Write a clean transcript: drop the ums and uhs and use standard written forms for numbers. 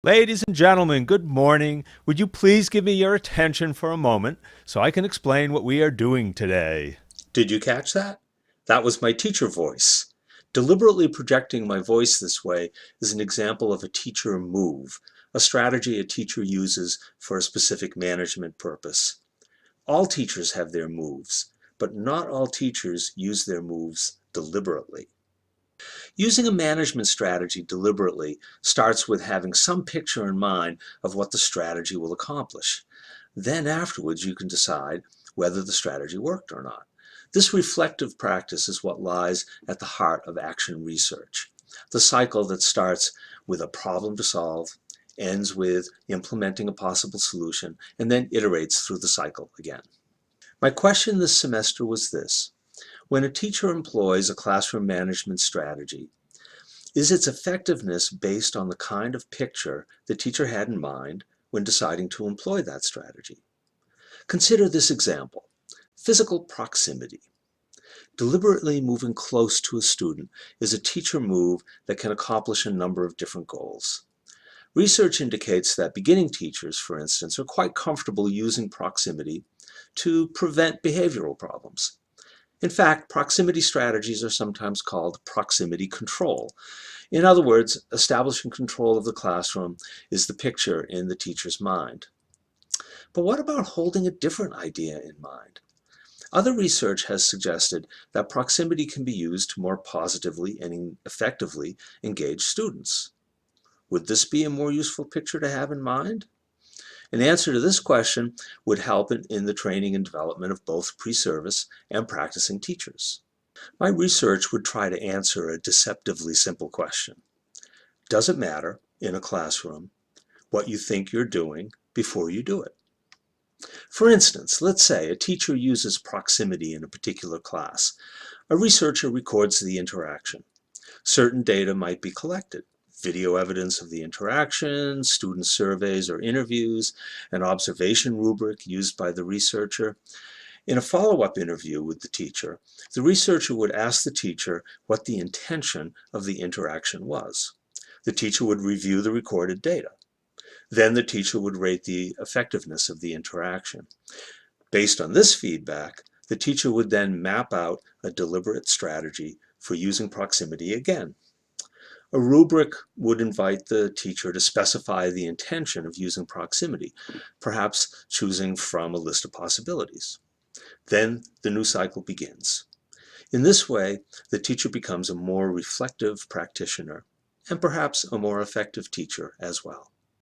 Ladies and gentlemen, good morning. Would you please give me your attention for a moment so I can explain what we are doing today? Did you catch that? That was my teacher voice. Deliberately projecting my voice this way is an example of a teacher move, a strategy a teacher uses for a specific management purpose. All teachers have their moves, but not all teachers use their moves deliberately. Using a management strategy deliberately starts with having some picture in mind of what the strategy will accomplish. Then afterwards you can decide whether the strategy worked or not. This reflective practice is what lies at the heart of action research. The cycle that starts with a problem to solve, ends with implementing a possible solution, and then iterates through the cycle again. My question this semester was this: when a teacher employs a classroom management strategy, is its effectiveness based on the kind of picture the teacher had in mind when deciding to employ that strategy? Consider this example: physical proximity. Deliberately moving close to a student is a teacher move that can accomplish a number of different goals. Research indicates that beginning teachers, for instance, are quite comfortable using proximity to prevent behavioral problems. In fact, proximity strategies are sometimes called proximity control. In other words, establishing control of the classroom is the picture in the teacher's mind. But what about holding a different idea in mind? Other research has suggested that proximity can be used to more positively and effectively engage students. Would this be a more useful picture to have in mind? An answer to this question would help in the training and development of both pre-service and practicing teachers. My research would try to answer a deceptively simple question. Does it matter, in a classroom, what you think you're doing before you do it? For instance, let's say a teacher uses proximity in a particular class. A researcher records the interaction. Certain data might be collected: video evidence of the interaction, student surveys or interviews, an observation rubric used by the researcher. In a follow-up interview with the teacher, the researcher would ask the teacher what the intention of the interaction was. The teacher would review the recorded data. Then the teacher would rate the effectiveness of the interaction. Based on this feedback, the teacher would then map out a deliberate strategy for using proximity again. A rubric would invite the teacher to specify the intention of using proximity, perhaps choosing from a list of possibilities. Then the new cycle begins. In this way, the teacher becomes a more reflective practitioner and perhaps a more effective teacher as well.